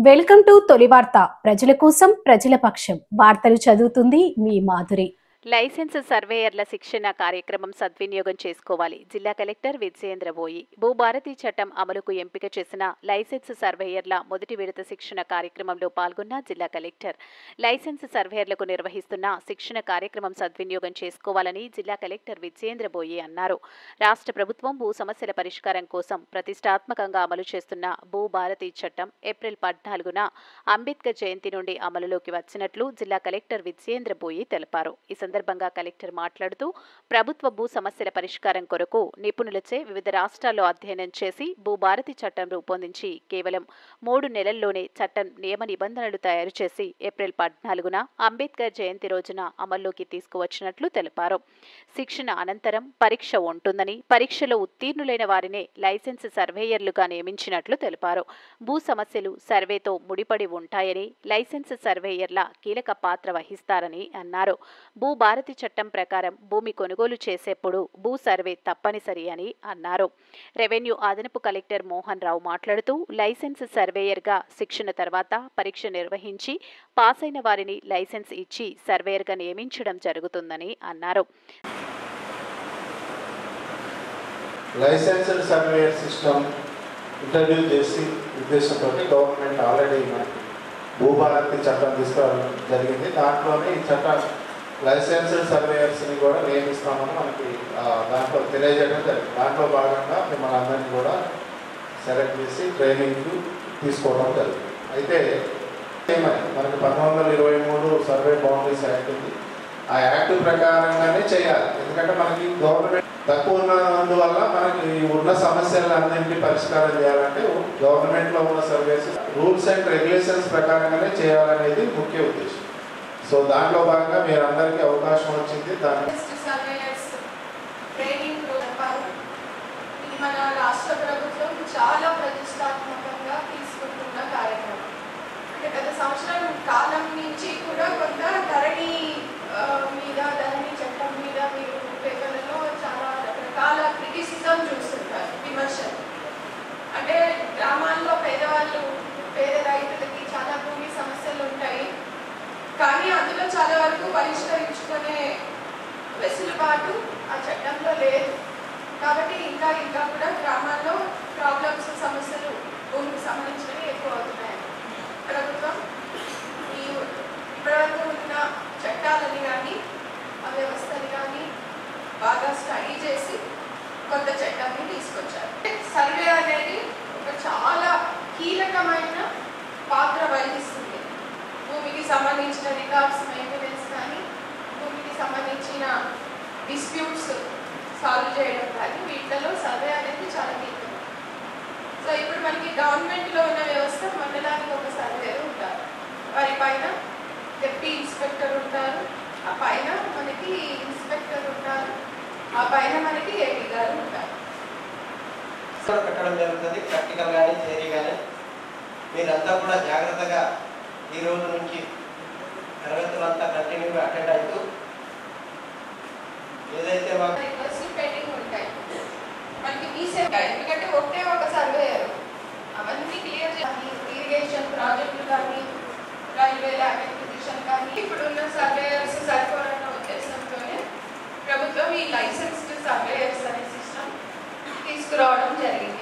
Welcome to తొలి వార్త. ప్రజల కోసం ప్రజల పక్షం. వార్తలు చదువుతుంది మీ మాధురి. లైసెన్స్ సర్వేయర్ల శిక్షణ కార్యక్రమం సద్వినియోగం చేసుకోవాలి. జిల్లా కలెక్టర్ విజయేంద్ర బోయి భూభారతి చట్టం అమలుకు ఎంపిక చేసిన లైసెన్స్ సర్వేయర్ల మొదటి విడత శిక్షణ కార్యక్రమంలో పాల్గొన్న జిల్లా కలెక్టర్ లైసెన్స్ సర్వేయర్లకు నిర్వహిస్తున్న శిక్షణ కార్యక్రమం సద్వినియోగం చేసుకోవాలని జిల్లా కలెక్టర్ విజయేంద్ర బోయి అన్నారు. రాష్ట్ర ప్రభుత్వం భూ సమస్యల పరిష్కారం కోసం ప్రతిష్టాత్మకంగా అమలు చేస్తున్న భూభారతి చట్టం ఏప్రిల్ 14న అంబేద్కర్ జయంతి నుండి అమలులోకి వచ్చినట్లు జిల్లా కలెక్టర్ విజయేంద్ర బోయి తెలిపారు. ఈ సందర్భంగా కలెక్టర్ మాట్లాడుతూ ప్రభుత్వ భూ సమస్యల పరిష్కారం కొరకు నిపుణులచే వివిధ రాష్ట్రాల్లో అధ్యయనం చేసి భూభారతి చట్టం రూపొందించి కేవలం 3 నెలల్లోనే చట్టం నియమ నిబంధనలు తయారు చేసి ఏప్రిల్ 14న అంబేద్కర్ జయంతి రోజున అమల్లోకి తీసుకువచ్చినట్లు తెలిపారు. శిక్షణ అనంతరం పరీక్ష ఉంటుందని, పరీక్షలో ఉత్తీర్ణులైన వారినే లైసెన్స్ సర్వేయర్లుగా నియమించినట్లు తెలిపారు. భూ సమస్యలు సర్వేతో ముడిపడి ఉంటాయని, లైసెన్స్ సర్వేయర్ల కీలక పాత్ర వహిస్తారని అన్నారు. భూభారతి చట్టం ప్రకారం భూమి కొనుగోలు చేసేప్పుడు భూ సర్వే తప్పనిసరి అని అన్నారు. రెవెన్యూ అదనపు కలెక్టర్ మోహన్ రావు మాట్లాడుతూ లైసెన్స్ సర్వేయర్గా శిక్షణ తర్వాత పరీక్ష నిర్వహించి పాస్ అయిన వారిని లైసెన్స్ ఇచ్చి సర్వేయర్గా నియమించడం జరుగుతుందని అన్నారు. లైసెన్స్డ్ సర్వేయర్ సిస్టమ్ ఇంట్రడ్యూస్ చేసి ఉద్దేశంతో గవర్నమెంట్ ఆల్రెడీ భూభారతి చట్టం తీసుకోవడం జరిగింది. దాంట్లోనే ఈ చట్టం లైసెన్స్డ్ సర్వేయర్స్ని కూడా నియమిస్తామని మనకి దాంట్లో తెలియజేయడం జరిగింది. దాంట్లో భాగంగా మిమ్మల్ని అందరినీ కూడా సెలెక్ట్ చేసి ట్రైనింగ్ తీసుకోవడం జరిగింది. అయితే మనకి 1923 సర్వే బౌండరీస్ యాక్ట్ ఉంది. ఆ యాక్ట్ ప్రకారంగానే చేయాలి. ఎందుకంటే మనకి గవర్నమెంట్ తక్కువ ఉన్నందువల్ల మనకి ఉన్న సమస్యలన్నింటినీ పరిష్కారం చేయాలంటే గవర్నమెంట్లో ఉన్న సర్వేస్ రూల్స్ అండ్ రెగ్యులేషన్స్ ప్రకారంగానే చేయాలనేది ముఖ్య ఉద్దేశం. సో దాంట్లో భాగంగా మీరు అందరికీ అవకాశం వచ్చింది. మన రాష్ట్ర ప్రభుత్వం చాలా ప్రతిష్టాత్మకంగా తీసుకుంటున్న కార్యక్రమం. అంటే గత సంవత్సరం కాలం నుంచి కూడా కొంత ధరణి చట్టం మీద మీరు పేపర్లలో చాలా రకరకాల క్రిటిసిజం చూస్తుంటారు, విమర్శలు. అంటే గ్రామాల్లో పేద రైతులకి చాలా భూమి సమస్యలు ఉంటాయి, కానీ అందులో చాలా వరకు పరిష్కరించుకునే వెసులుబాటు ఆ చట్టంలో లేదు. కాబట్టి ఇంకా కూడా గ్రామాల్లో సమస్యలు భూమికి సంబంధించినవి ఎక్కువ అవుతున్నాయి. ప్రభుత్వం ఇప్పటివరకు ఉన్న చట్టాలని కానీ ఆ వ్యవస్థని కానీ బాగా స్టడీ చేసి కొత్త చట్టాన్ని తీసుకొచ్చారు. సర్వే అనేది ఒక చాలా కీలకమైన పాత్ర వహిస్తుంది. భూమికి సంబంధించిన రికార్డ్స్ మెయింటెనెన్స్ కానీ, భూమికి సంబంధించిన డిస్ప్యూట్స్ సాల్వ్ చేయడం కానీ వీటిలో సర్వే అనేది చాలా కీలకం. సో ఇప్పుడు మనకి గవర్నమెంట్లో ఉన్న వ్యవస్థ మండలానికి ఒక సర్వేయర్ ఉంటారు, వారి పైన డెప్యూటీ ఇన్స్పెక్టర్ ఉంటారు, ఆ పైన మనకి ఇన్స్పెక్టర్ ఉంటారు, ఆ పైన మనకి ఏపీ గారు ఉంటారు. పెట్టడం జరుగుతుంది. ప్రాక్టికల్ కానీ థియరీ కానీ మీరంతా కూడా జాగ్రత్తగా ఈ రోజు నుంచి తరగతులంతా కంటిన్యూగా అటెండ్ అవుతూ ఏదైతే పెండింగ్ ఉంటాయి మనకి తీసేటాయి. ఎందుకంటే ఒక సర్వేయర్ అవన్నీ క్లియర్ చేయాలి. ఇరిగేషన్ ప్రాజెక్టులు కానీ, రైల్వే ల్యాండ్ ఎక్విజిషన్ కానీ ఇప్పుడున్న సర్వేయర్స్ సరిపోరన్న ఉద్దేశంతోనే ప్రభుత్వం ఈ లైసెన్స్డ్ సర్వేయర్స్ అనే సిస్టమ్ తీసుకురావడం జరిగింది.